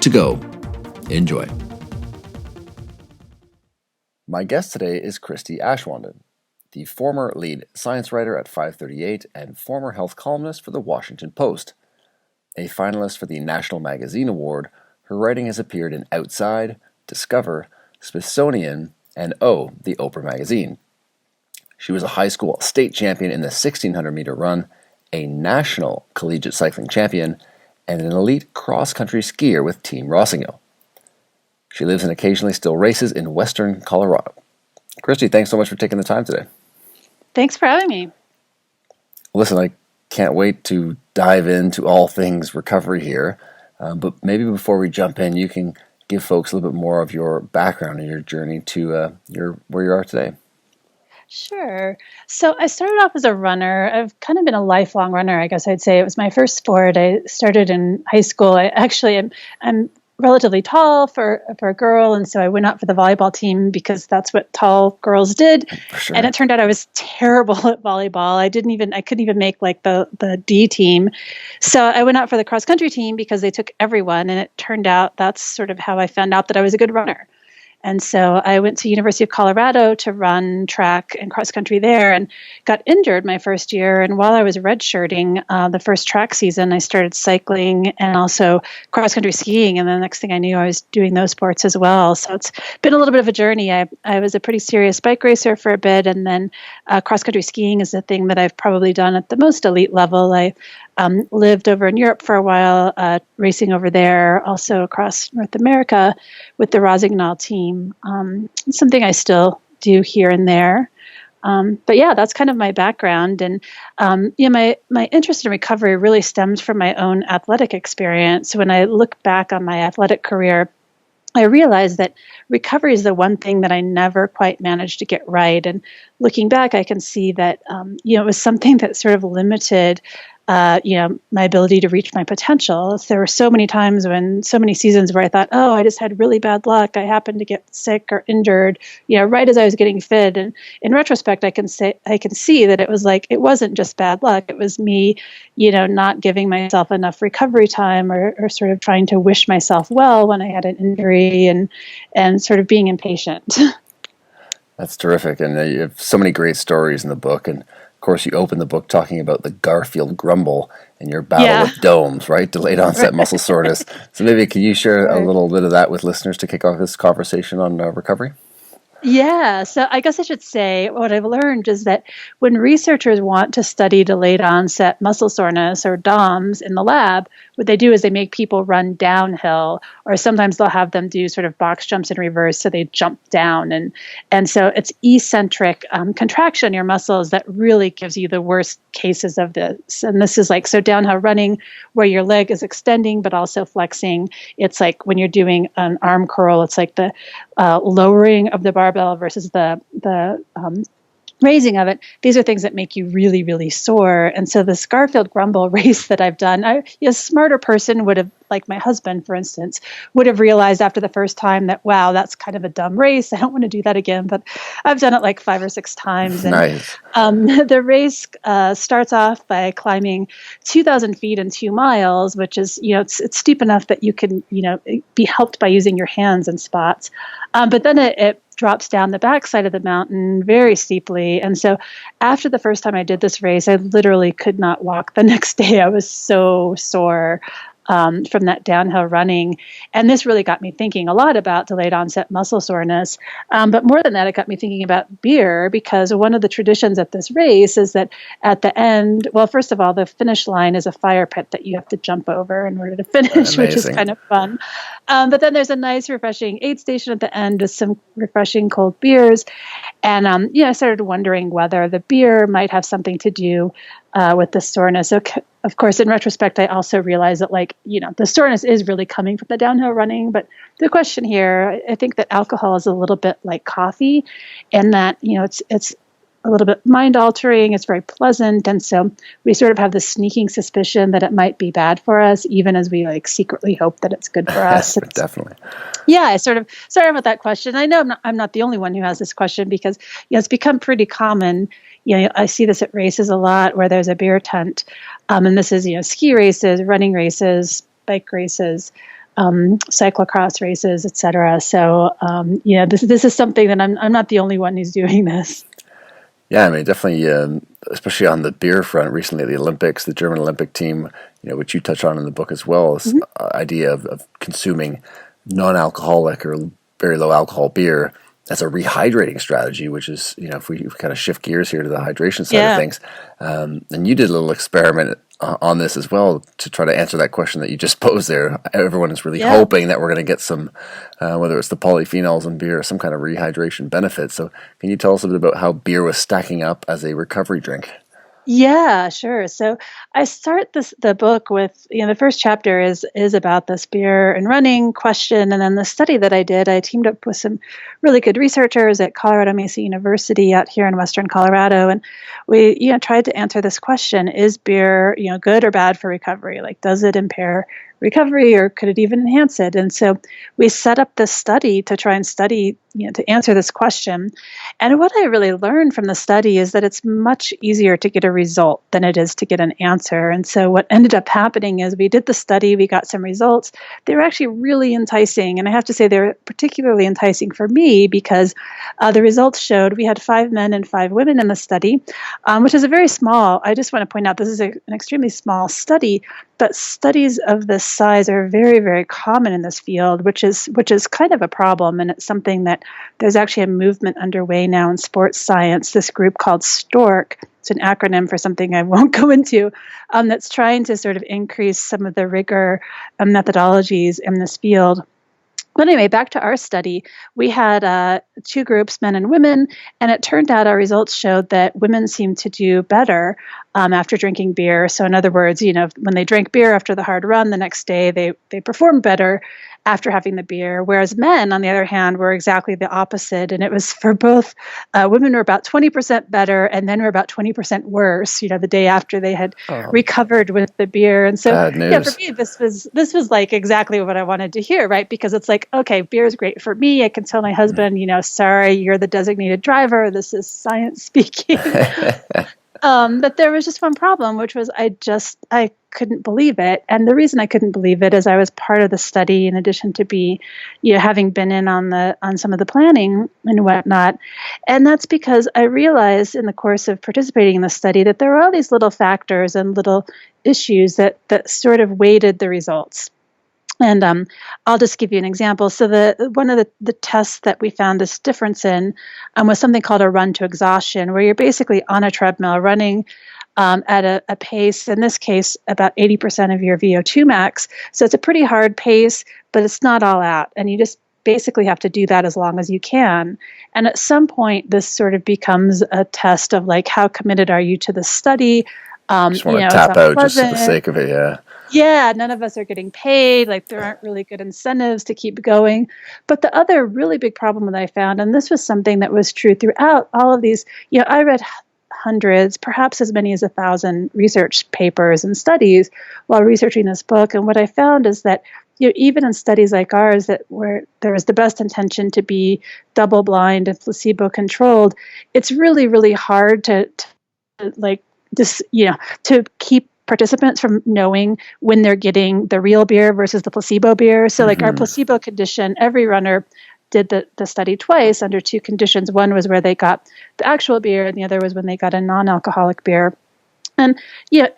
to go. Enjoy. My guest today is Christie Aschwanden, the former lead science writer at FiveThirtyEight and former health columnist for the Washington Post. A finalist for the National Magazine Award, her writing has appeared in Outside, Discover, Smithsonian, and the Oprah magazine. She was a high school state champion in the 1,600-meter run, a national collegiate cycling champion, and an elite cross-country skier with Team Rossignol. She lives and occasionally still races in western Colorado. Christie, thanks so much for taking the time today. Thanks for having me. Listen, I can't wait to dive into all things recovery here, but maybe before we jump in, you can give folks a little bit more of your background and your journey to where you are today. Sure. So I started off as a runner. I've kind of been a lifelong runner, I guess I'd say. It was my first sport. I started in high school. I'm relatively tall for a girl, and so I went out for the volleyball team because that's what tall girls did. Sure. And it turned out I was terrible at volleyball. I couldn't even make like the D team. So I went out for the cross country team because they took everyone, and it turned out that's sort of how I found out that I was a good runner. And so I went to University of Colorado to run track and cross country there and got injured my first year. And while I was redshirting the first track season, I started cycling and also cross country skiing. And the next thing I knew, I was doing those sports as well. So it's been a little bit of a journey. I was a pretty serious bike racer for a bit. And then cross country skiing is the thing that I've probably done at the most elite level. I lived over in Europe for a while, racing over there, also across North America with the Rossignol team. It's something I still do here and there. But yeah, that's kind of my background. And my interest in recovery really stems from my own athletic experience. When I look back on my athletic career, I realized that recovery is the one thing that I never quite managed to get right. And looking back, I can see that it was something that sort of limited my ability to reach my potential. There were so many seasons where I thought, oh, I just had really bad luck. I happened to get sick or injured, right as I was getting fit. And in retrospect, I can see that it wasn't just bad luck. It was me, not giving myself enough recovery time or sort of trying to wish myself well when I had an injury and sort of being impatient. That's terrific. And you have so many great stories in the book. And of course, you open the book talking about the Garfield grumble and your battle with DOMS, right? Delayed onset muscle soreness. So maybe can you share a little bit of that with listeners to kick off this conversation on recovery? Yeah, so I guess I should say what I've learned is that when researchers want to study delayed onset muscle soreness or DOMS in the lab, what they do is they make people run downhill, or sometimes they'll have them do sort of box jumps in reverse, so they jump down. And so it's eccentric contraction in your muscles that really gives you the worst cases of this. And this is so downhill running where your leg is extending but also flexing. It's like when you're doing an arm curl, it's like the lowering of the barbell versus the raising of it. These are things that make you really, really sore. And so this Garfield grumble race that I've done, a smarter person would have, like my husband, for instance, would have realized after the first time that, wow, that's kind of a dumb race. I don't want to do that again. But I've done it like 5 or 6 times. And, nice. The race starts off by climbing 2,000 feet in 2 miles, which is, it's steep enough that you can, be helped by using your hands in spots. But then it drops down the backside of the mountain very steeply. And so after the first time I did this race, I literally could not walk the next day. I was so sore from that downhill running. And this really got me thinking a lot about delayed onset muscle soreness. But more than that, it got me thinking about beer, because one of the traditions at this race is that at the end, well, first of all, the finish line is a fire pit that you have to jump over in order to finish, which is kind of fun. But then there's a nice, refreshing aid station at the end with some refreshing cold beers. And, I started wondering whether the beer might have something to do with the soreness. So, of course, in retrospect, I also realized that, the soreness is really coming from the downhill running. But the question here, I think that alcohol is a little bit like coffee, in that, it's a little bit mind-altering. It's very pleasant. And so we sort of have this sneaking suspicion that it might be bad for us, even as we secretly hope that it's good for us. Definitely. Yeah, I sort of started with that question. I know I'm not the only one who has this question, because it's become pretty common. I see this at races a lot where there's a beer tent. And this is, ski races, running races, bike races. cyclocross races, etc. So, this is something that I'm not the only one who's doing this. Yeah, I mean, definitely, especially on the beer front, recently at the Olympics, the German Olympic team, which you touch on in the book as well, is idea of consuming non-alcoholic or very low alcohol beer as a rehydrating strategy, which is, if we kind of shift gears here to the hydration side of things. And you did a little experiment on this as well to try to answer that question that you just posed there. Everyone is really hoping that we're going to get some, whether it's the polyphenols in beer, some kind of rehydration benefit. So can you tell us a bit about how beer was stacking up as a recovery drink? Yeah, sure. So I start the book with, the first chapter is about this beer and running question. And then the study that I did, I teamed up with some really good researchers at Colorado Mesa University out here in Western Colorado. And we, tried to answer this question: is beer, good or bad for recovery? Like, does it impair recovery, or could it even enhance it? And so we set up this study to try and study, to answer this question. And what I really learned from the study is that it's much easier to get a result than it is to get an answer. And so what ended up happening is we did the study, we got some results. They were actually really enticing. And I have to say they were particularly enticing for me because the results showed we had 5 men and 5 women in the study, which is a very small, I just want to point out, this is an extremely small study, but studies of this size are very, very common in this field, which is kind of a problem. And it's something that there's actually a movement underway now in sports science, this group called STORC. It's an acronym for something I won't go into, that's trying to sort of increase some of the rigor and methodologies in this field. But anyway, back to our study, we had 2 groups, men and women, and it turned out our results showed that women seemed to do better after drinking beer. So in other words, when they drank beer after the hard run, the next day they performed better after having the beer, whereas men, on the other hand, were exactly the opposite. And it was for both women were about 20% better, and men were about 20% worse, the day after they had recovered with the beer. And so, for me, this was like exactly what I wanted to hear, right? Because it's like, okay, beer is great for me. I can tell my husband, sorry, you're the designated driver. This is science speaking. But there was just one problem, which was I couldn't believe it. And the reason I couldn't believe it is I was part of the study, in addition to having been in on some of the planning and whatnot. And that's because I realized in the course of participating in the study that there were all these little factors and little issues that sort of weighted the results. And I'll just give you an example. So one of the tests that we found this difference in was something called a run to exhaustion, where you're basically on a treadmill running at a pace, in this case, about 80% of your VO2 max. So it's a pretty hard pace, but it's not all out. And you just basically have to do that as long as you can. And at some point, this sort of becomes a test of like, how committed are you to the study? Just want to tap out just for the sake of it, yeah. Yeah, none of us are getting paid. Like, there aren't really good incentives to keep going. But the other really big problem that I found, and this was something that was true throughout all of these, I read hundreds, perhaps as many as 1,000 research papers and studies while researching this book. And what I found is that, even in studies like ours, that where there was the best intention to be double-blind and placebo-controlled, it's really, really hard to keep participants from knowing when they're getting the real beer versus the placebo beer. So like our placebo condition, every runner did the study twice under 2 conditions. One was where they got the actual beer, and the other was when they got a non-alcoholic beer. And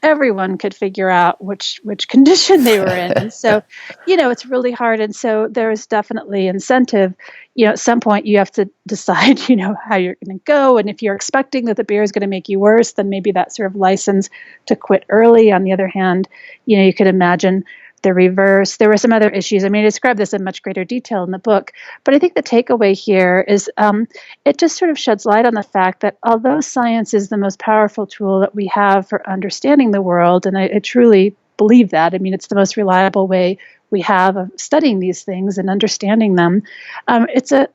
everyone could figure out which condition they were in. And so, it's really hard. And so there is definitely incentive. At some point you have to decide, how you're going to go. And if you're expecting that the beer is going to make you worse, then maybe that's sort of license to quit early. On the other hand, you could imagine the reverse. There were some other issues. I mean, I describe this in much greater detail in the book, but I think the takeaway here is it just sort of sheds light on the fact that although science is the most powerful tool that we have for understanding the world, and I truly believe that, I mean, it's the most reliable way we have of studying these things and understanding them, it's an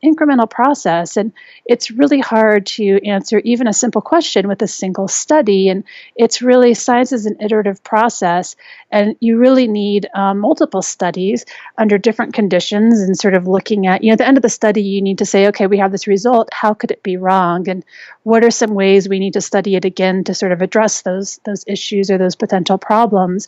incremental process, and it's really hard to answer even a simple question with a single study. And it's really, science is an iterative process, and you really need multiple studies under different conditions, and sort of looking at, at the end of the study, you need to say, okay, we have this result, how could it be wrong? And what are some ways we need to study it again to sort of address those issues or those potential problems?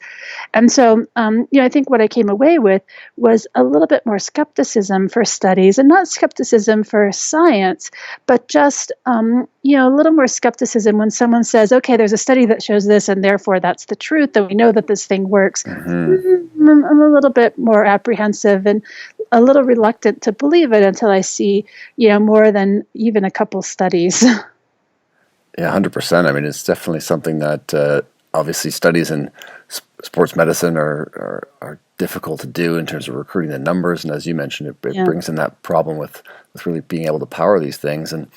And so, I think what I came came away with was a little bit more skepticism for studies, and not skepticism for science, but just a little more skepticism when someone says, okay, there's a study that shows this and therefore that's the truth, and we know that this thing works. I'm a little bit more apprehensive and a little reluctant to believe it until I see, more than even a couple studies. Yeah, 100%. I mean, it's definitely something that obviously studies in sports medicine are difficult to do in terms of recruiting the numbers. And as you mentioned, it brings in that problem with really being able to power these things. And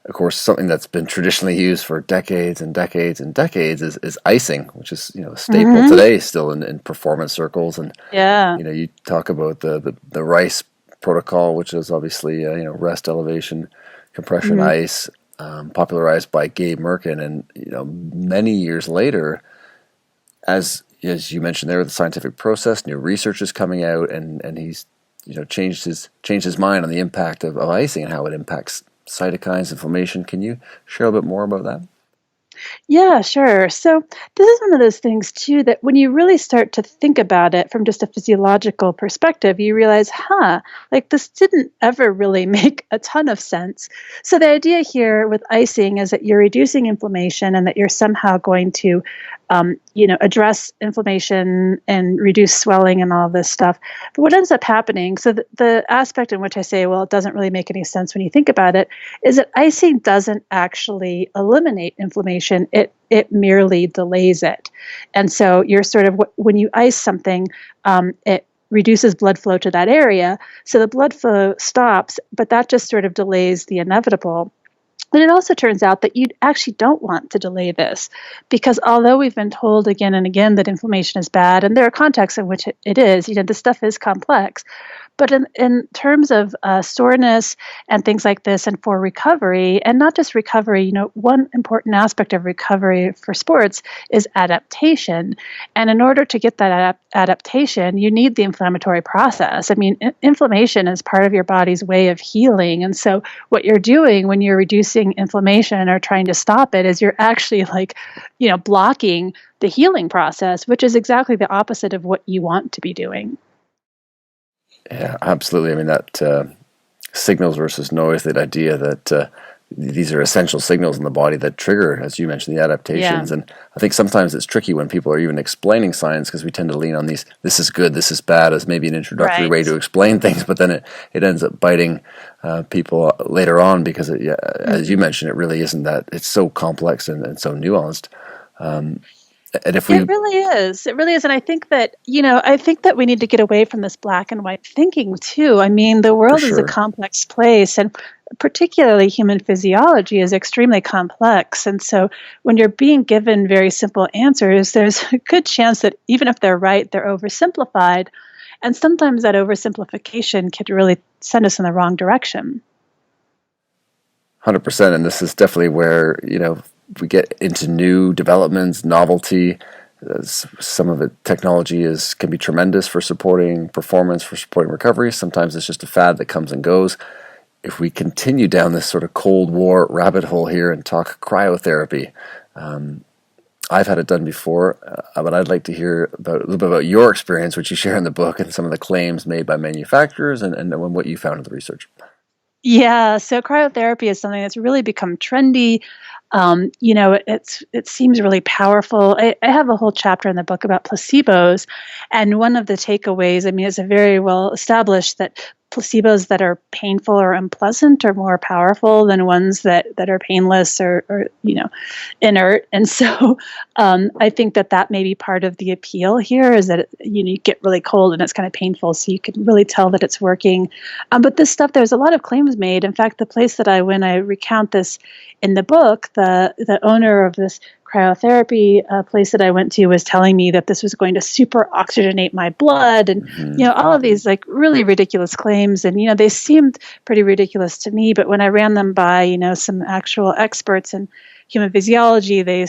of course, something that's been traditionally used for decades and decades and decades is icing, which is a staple today still in performance circles. And you talk about the RICE protocol, which is obviously rest, elevation, compression, ice, popularized by Gabe Merkin. And many years later, as you mentioned there, the scientific process, new research is coming out, and he's changed his mind on the impact of icing and how it impacts cytokines, inflammation. Can you share a bit more about that? Yeah, sure. So this is one of those things too that when you really start to think about it from just a physiological perspective, you realize, like this didn't ever really make a ton of sense. So the idea here with icing is that you're reducing inflammation and that you're somehow going to address inflammation and reduce swelling and all this stuff. But what ends up happening, so the aspect in which I say, well, it doesn't really make any sense when you think about it, is that icing doesn't actually eliminate inflammation. It merely delays it. And so you're sort of, when you ice something, it reduces blood flow to that area. So the blood flow stops, but that just sort of delays the inevitable. But it also turns out that you actually don't want to delay this, because although we've been told again and again that inflammation is bad, and there are contexts in which it is, this stuff is complex, but in terms of soreness and things like this, and for recovery, and not just recovery, one important aspect of recovery for sports is adaptation. And in order to get that adaptation, you need the inflammatory process. I mean, inflammation is part of your body's way of healing. And so what you're doing when you're reducing inflammation or trying to stop it is you're actually blocking the healing process, which is exactly the opposite of what you want to be doing. Yeah, absolutely. I mean, that signals versus noise, that idea that these are essential signals in the body that trigger, as you mentioned, the adaptations. And I think sometimes it's tricky when people are even explaining science, because we tend to lean on these, this is good, this is bad, as maybe an introductory way to explain things, but then it ends up biting people later on, because as you mentioned, it really isn't that. It's so complex and so nuanced. And if it really is. It really is. And I think that, we need to get away from this black and white thinking too. I mean, the world is a complex place, and particularly human physiology is extremely complex. And so when you're being given very simple answers, there's a good chance that even if they're right, they're oversimplified. And sometimes that oversimplification could really send us in the wrong direction. 100%. And this is definitely where, we get into new developments, novelty. Some of it, technology can be tremendous for supporting performance, for supporting recovery. Sometimes it's just a fad that comes and goes. If we continue down this sort of Cold War rabbit hole here and talk cryotherapy, I've had it done before, but I'd like to hear a little bit about your experience, which you share in the book, and some of the claims made by manufacturers and what you found in the research. Yeah, so cryotherapy is something that's really become trendy. It seems really powerful. I have a whole chapter in the book about placebos, and one of the takeaways, it's very well established that placebos that are painful or unpleasant are more powerful than ones that are painless or inert. And so I think that may be part of the appeal here, is that you get really cold and it's kind of painful, so you can really tell that it's working. But this stuff, there's a lot of claims made. In fact, the place that I recount this in the book, the owner of this cryotherapy place that I went to was telling me that this was going to super oxygenate my blood, and all of these really ridiculous claims, and they seemed pretty ridiculous to me. But when I ran them by some actual experts in human physiology, they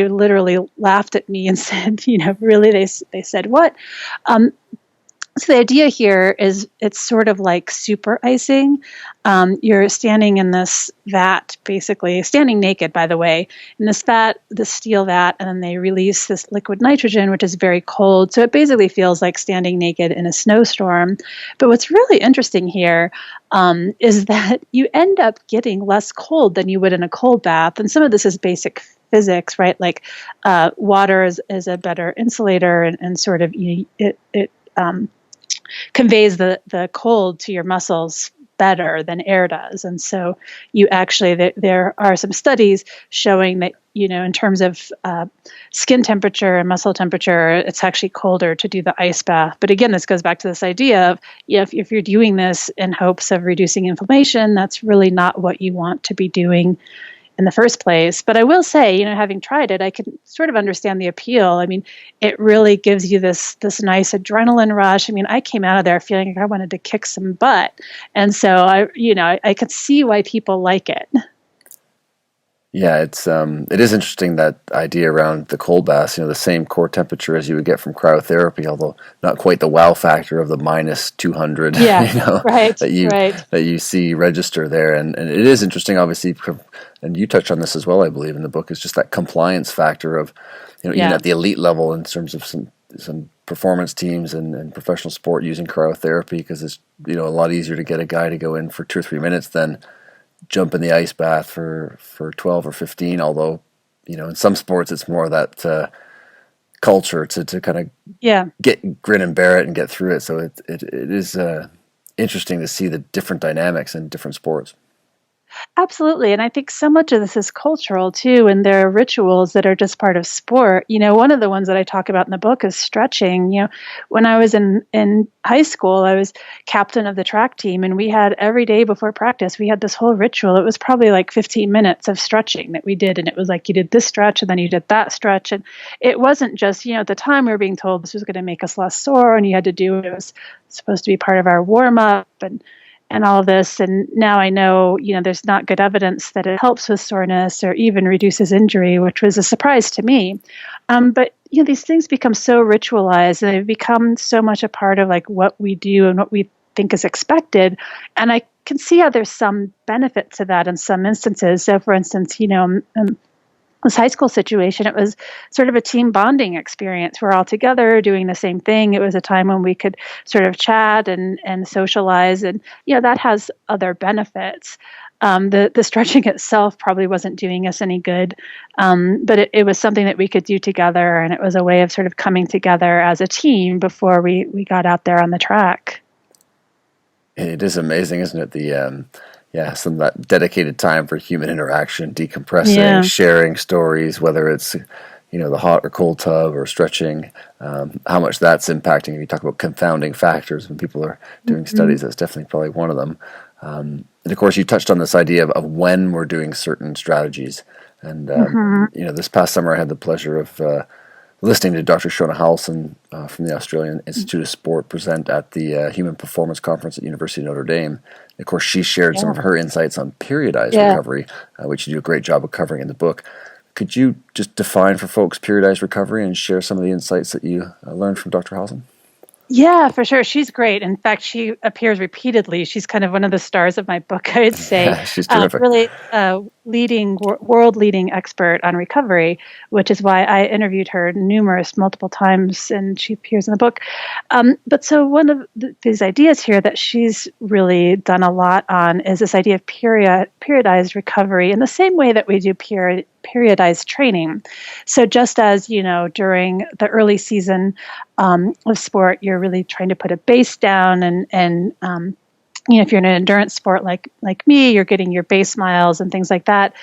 literally laughed at me and said, really, they said what? So the idea here is it's sort of like super icing. You're standing in this vat, basically standing naked, by the way, in this vat, this steel vat, and then they release this liquid nitrogen, which is very cold. So it basically feels like standing naked in a snowstorm. But what's really interesting here is that you end up getting less cold than you would in a cold bath. And some of this is basic physics, right? Like water is a better insulator, and sort of it conveys the cold to your muscles better than air does. And so you actually, there are some studies showing that, in terms of skin temperature and muscle temperature, it's actually colder to do the ice bath. But again, this goes back to this idea of, if you're doing this in hopes of reducing inflammation, that's really not what you want to be doing in the first place. But I will say, having tried it, I can sort of understand the appeal. I mean, it really gives you this nice adrenaline rush. I mean, I came out of there feeling like I wanted to kick some butt. And so I could see why people like it. Yeah, it is interesting, that idea around the cold baths, the same core temperature as you would get from cryotherapy, although not quite the wow factor of the minus 200, right, that you see register there. And it is interesting, obviously, and you touch on this as well, I believe, in the book, is just that compliance factor of, even at the elite level, in terms of some performance teams and professional sport using cryotherapy, because it's, a lot easier to get a guy to go in for 2 or 3 minutes than jump in the ice bath for 12 or 15, although, in some sports it's more that culture to kind of grin and bear it and get through it. So it is interesting to see the different dynamics in different sports. Absolutely. And I think so much of this is cultural too, and there are rituals that are just part of sport. One of the ones that I talk about in the book is stretching. When I was in high school, I was captain of the track team, and we had every day before practice, we had this whole ritual. It was probably like 15 minutes of stretching that we did. And it was like you did this stretch and then you did that stretch. And it wasn't just, at the time we were being told this was going to make us less sore and you had to do it. It was supposed to be part of our warm up and all of this. And now I know, there's not good evidence that it helps with soreness or even reduces injury, which was a surprise to me. But, these things become so ritualized and they've become so much a part of like what we do and what we think is expected. And I can see how there's some benefit to that in some instances. So for instance, this high school situation, it was sort of a team bonding experience. We're all together doing the same thing. It was a time when we could sort of chat and socialize, and that has other benefits. The stretching itself probably wasn't doing us any good, but it was something that we could do together, and it was a way of sort of coming together as a team before we got out there on the track. It is amazing, isn't it? Some of that dedicated time for human interaction, decompressing, sharing stories, whether it's, the hot or cold tub or stretching, how much that's impacting. If you talk about confounding factors when people are doing studies, that's definitely probably one of them. And of course, you touched on this idea of when we're doing certain strategies. And, this past summer I had the pleasure of listening to Dr. Shona Howelson from the Australian Institute of Sport present at the Human Performance Conference at University of Notre Dame. Of course, she shared some of her insights on periodized recovery, which you do a great job of covering in the book. Could you just define for folks periodized recovery and share some of the insights that you learned from Dr. Howelson? Yeah, for sure. She's great. In fact, she appears repeatedly. She's kind of one of the stars of my book, I'd say. Yeah, she's terrific. Really world-leading expert on recovery, which is why I interviewed her multiple times, and she appears in the book. But so one of these ideas here that she's really done a lot on is this idea of periodized recovery in the same way that we do periodized training. So just as, during the early season of sport, you're really trying to put a base down and if you're in an endurance sport like me, you're getting your base miles and things like that.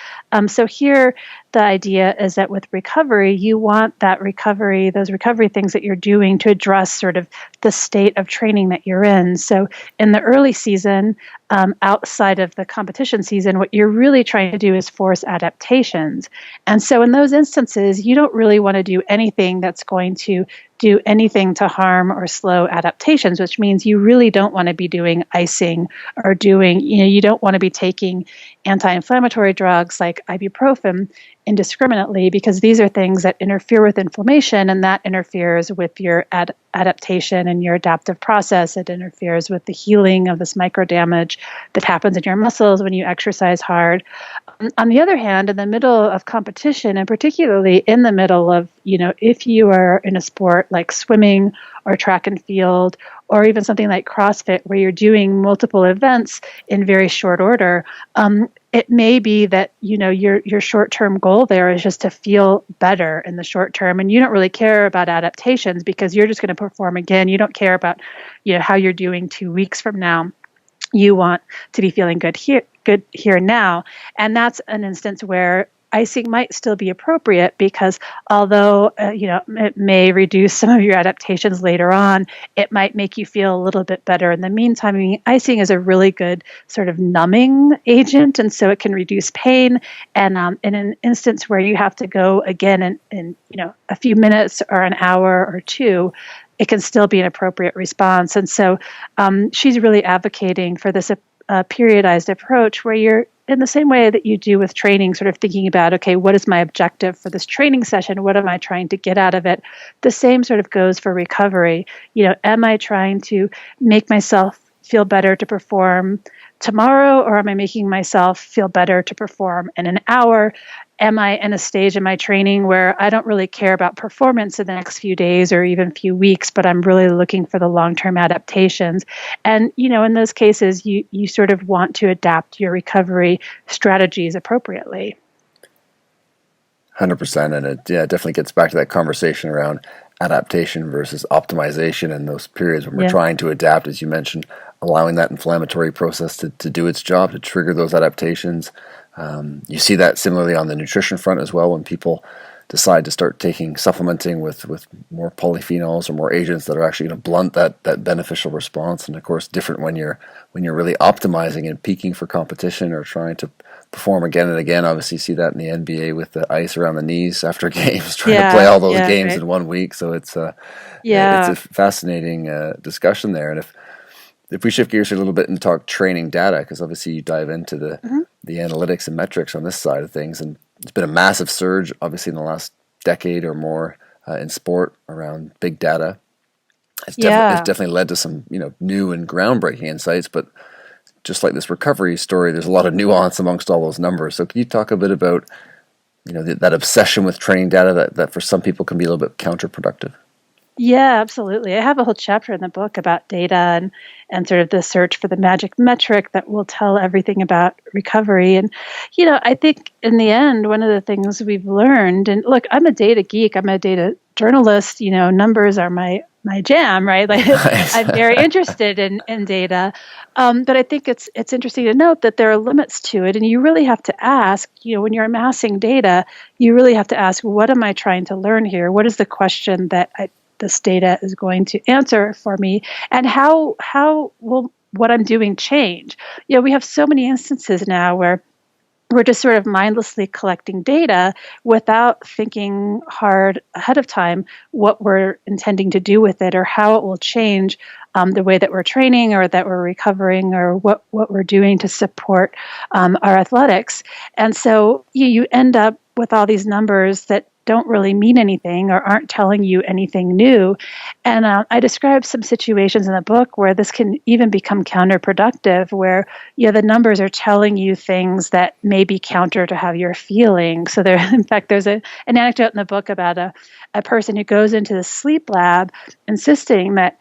So here, the idea is that with recovery, you want those recovery things that you're doing to address sort of the state of training that you're in. So in the early season, outside of the competition season, what you're really trying to do is force adaptations. And so in those instances, you don't really want to do anything that's going to do anything to harm or slow adaptations, which means you really don't want to be doing icing or you don't want to be taking anti-inflammatory drugs like ibuprofen indiscriminately, because these are things that interfere with inflammation, and that interferes with your adaptation and your adaptive process. It interferes with the healing of this micro damage that happens in your muscles when you exercise hard. On the other hand, in the middle of competition, and particularly in the middle of, if you are in a sport like swimming or track and field, or even something like CrossFit, where you're doing multiple events in very short order, it may be that, your short-term goal there is just to feel better in the short term, and you don't really care about adaptations because you're just going to perform again. You don't care about, how you're doing 2 weeks from now. You want to be feeling good here now. And that's an instance where icing might still be appropriate, because although, it may reduce some of your adaptations later on, it might make you feel a little bit better in the meantime. I mean, icing is a really good sort of numbing agent, and so it can reduce pain. And in an instance where you have to go again in a few minutes or an hour or two, it can still be an appropriate response. And so she's really advocating for this periodized approach, where you're, in the same way that you do with training, sort of thinking about, okay, what is my objective for this training session? What am I trying to get out of it? The same sort of goes for recovery. Am I trying to make myself feel better to perform tomorrow, or am I making myself feel better to perform in an hour? Am I in a stage in my training where I don't really care about performance in the next few days or even few weeks, but I'm really looking for the long-term adaptations? And, in those cases, you sort of want to adapt your recovery strategies appropriately. 100%. And it definitely gets back to that conversation around adaptation versus optimization, and those periods when we're trying to adapt, as you mentioned, allowing that inflammatory process to do its job, to trigger those adaptations. You see that similarly on the nutrition front as well, when people decide to start taking supplementing with more polyphenols or more agents that are actually going to blunt that beneficial response. And of course, different when you're really optimizing and peaking for competition or trying to perform again and again. Obviously, you see that in the NBA with the ice around the knees after games, trying to play all those games in 1 week. So it's a fascinating discussion there. And if we shift gears a little bit and talk training data, because obviously you dive into the analytics and metrics on this side of things, and it's been a massive surge, obviously, in the last decade or more in sport around big data. It's definitely led to some new and groundbreaking insights, but just like this recovery story, there's a lot of nuance amongst all those numbers. So can you talk a bit about that obsession with training data that for some people can be a little bit counterproductive? Yeah, absolutely. I have a whole chapter in the book about data and sort of the search for the magic metric that will tell everything about recovery. And, I think in the end, one of the things we've learned, and look, I'm a data geek, I'm a data journalist, numbers are my jam, right? Like, I'm very interested in data. But I think it's interesting to note that there are limits to it. And you really have to ask, when you're amassing data, you really have to ask, what am I trying to learn here? What is the question that this data is going to answer for me, and how will what I'm doing change? We have so many instances now where we're just sort of mindlessly collecting data without thinking hard ahead of time what we're intending to do with it, or how it will change the way that we're training or that we're recovering, or what we're doing to support our athletics. And so you end up with all these numbers that don't really mean anything or aren't telling you anything new. And I describe some situations in the book where this can even become counterproductive, where the numbers are telling you things that may be counter to how you're feeling. So in fact, there's an anecdote in the book about a person who goes into the sleep lab insisting that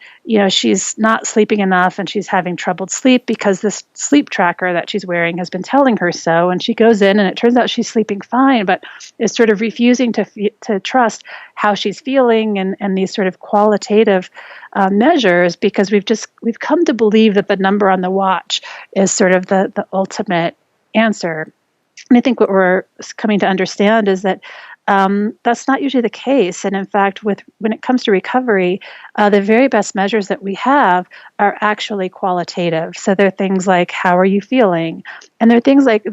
she's not sleeping enough and she's having troubled sleep because this sleep tracker that she's wearing has been telling her so. And she goes in and it turns out she's sleeping fine, but is sort of refusing to trust how she's feeling and these sort of qualitative measures, because we've come to believe that the number on the watch is sort of the ultimate answer. And I think what we're coming to understand is that that's not usually the case. And in fact, when it comes to recovery, the very best measures that we have are actually qualitative. So they're things like, how are you feeling? And they're things like,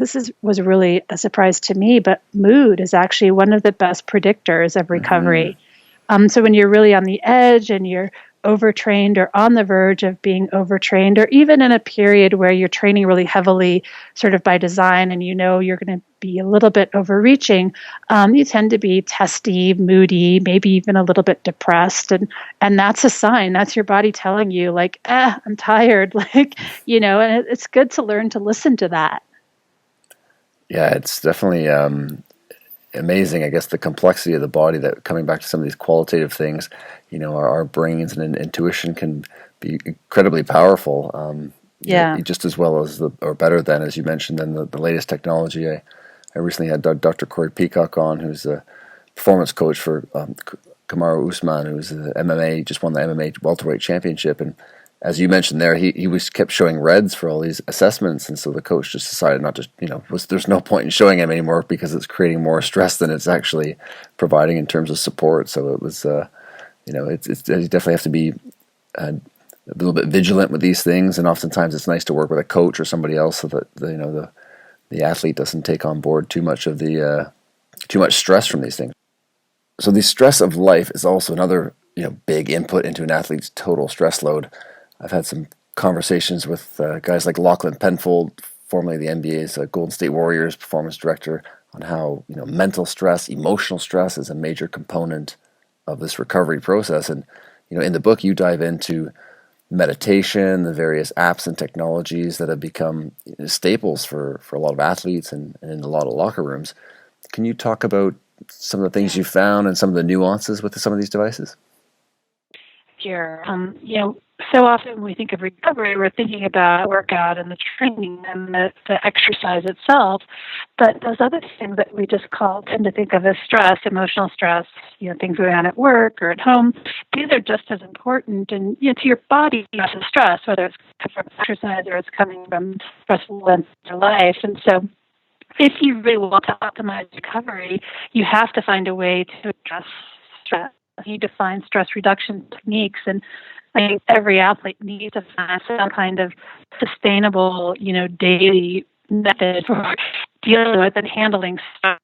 was really a surprise to me, but mood is actually one of the best predictors of recovery. So when you're really on the edge and you're overtrained or on the verge of being overtrained, or even in a period where you're training really heavily, sort of by design, and you know you're going to be a little bit overreaching, you tend to be testy, moody, maybe even a little bit depressed, and that's a sign. That's your body telling you, like, I'm tired, like, and it's good to learn to listen to that. Yeah, it's definitely amazing, I guess, the complexity of the body, that coming back to some of these qualitative things, our brains and intuition can be incredibly powerful. Just as well as or better than, as you mentioned, than the latest technology. I recently had Dr. Corey Peacock on, who's a performance coach for Kamaru Usman, who's just won the MMA welterweight championship. And as you mentioned there, he kept showing reds for all these assessments, and so the coach just decided not to, there's no point in showing him anymore because it's creating more stress than it's actually providing in terms of support. So it was, you definitely have to be a little bit vigilant with these things, and oftentimes it's nice to work with a coach or somebody else so that the athlete doesn't take on board too much stress from these things. So the stress of life is also another big input into an athlete's total stress load. I've had some conversations with guys like Lachlan Penfold, formerly the NBA's Golden State Warriors performance director, on how mental stress, emotional stress is a major component of this recovery process. And in the book, you dive into meditation, the various apps and technologies that have become staples for a lot of athletes and in a lot of locker rooms. Can you talk about some of the things you found and some of the nuances with some of these devices? Sure. So often when we think of recovery, we're thinking about workout and the training and the exercise itself. But those other things that we just tend to think of as stress, emotional stress, things going on at work or at home, these are just as important. And to your body, that's a stress, whether it's from exercise or it's coming from stressful events in your life. And so if you really want to optimize recovery, you have to find a way to address stress. You need to find stress reduction techniques, and I think every athlete needs to find some kind of sustainable, daily method for dealing with and handling stress.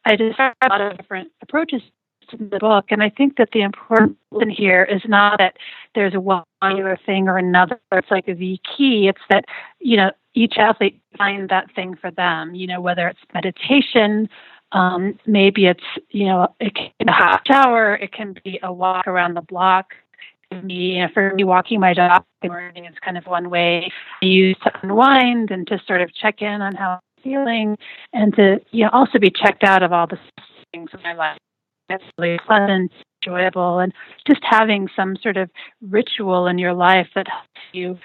I just have a lot of different approaches to the book, and I think that the important thing here is not that there's a one or thing or another. It's like the key. It's that each athlete find that thing for them. Whether it's meditation. Maybe it's, it can be a hot shower, it can be a walk around the block. It can be, for me, walking my dog in the morning is kind of one way I use to unwind and to sort of check in on how I'm feeling, and to, also be checked out of all the things in my life. That's really pleasant, enjoyable, and just having some sort of ritual in your life that helps you.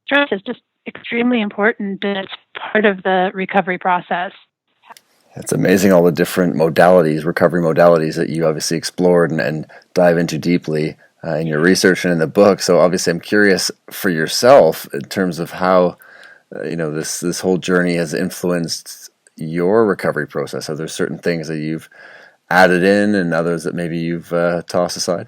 Stress is just extremely important, and it's part of the recovery process. It's amazing all the different recovery modalities that you obviously explored and dive into deeply in your research and in the book. So obviously I'm curious for yourself in terms of how, this whole journey has influenced your recovery process. Are there certain things that you've added in and others that maybe you've tossed aside?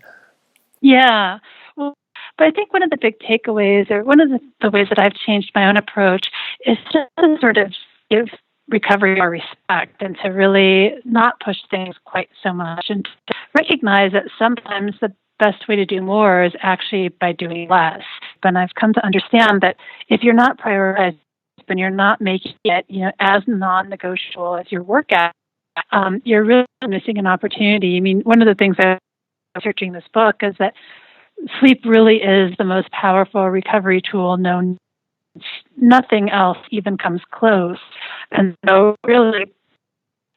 Yeah. Well, but I think one of the big takeaways, or one of the ways that I've changed my own approach, is to sort of give recovery more respect, and to really not push things quite so much, and to recognize that sometimes the best way to do more is actually by doing less. And I've come to understand that if you're not prioritizing and you're not making it, as non-negotiable as your workout, you're really missing an opportunity. I mean, one of the things I'm researching this book is that sleep really is the most powerful recovery tool known. Nothing else even comes close. And so really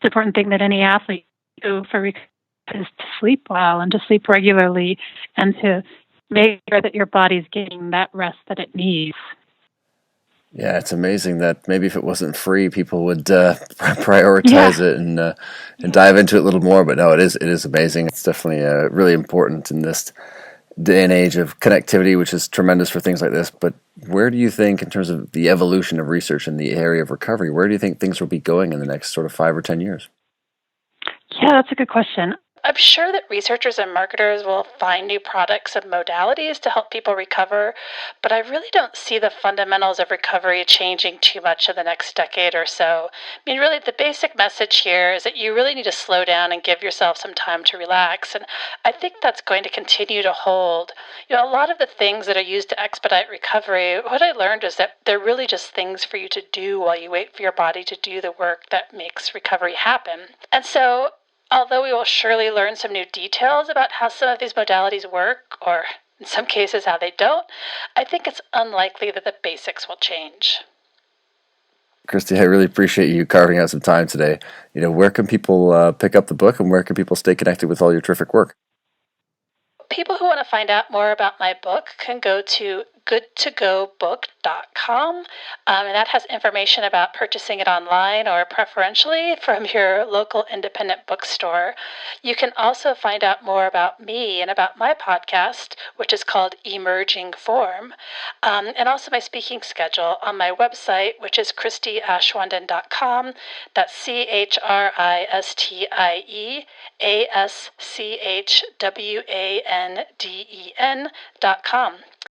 the important thing that any athlete do for recovery is to sleep well and to sleep regularly, and to make sure that your body's getting that rest that it needs. Yeah, it's amazing that maybe if it wasn't free, people would prioritize it and dive into it a little more. But no, it is amazing. It's definitely really important in this day and age of connectivity, which is tremendous for things like this. But where do you think, in terms of the evolution of research in the area of recovery, where do you think things will be going in the next sort of 5 or 10 years? Yeah, that's a good question. I'm sure that researchers and marketers will find new products and modalities to help people recover, but I really don't see the fundamentals of recovery changing too much in the next decade or so. I mean, really, the basic message here is that you really need to slow down and give yourself some time to relax, and I think that's going to continue to hold. A lot of the things that are used to expedite recovery, what I learned is that they're really just things for you to do while you wait for your body to do the work that makes recovery happen. And so, although we will surely learn some new details about how some of these modalities work, or in some cases how they don't, I think it's unlikely that the basics will change. Christie, I really appreciate you carving out some time today. Where can people pick up the book, and where can people stay connected with all your terrific work? People who want to find out more about my book can go to goodtogobook.com, and that has information about purchasing it online or preferentially from your local independent bookstore. You can also find out more about me and about my podcast, which is called Emerging Form, and also my speaking schedule on my website, which is ChristieAschwanden.com. That's ChristieAschwanden.com.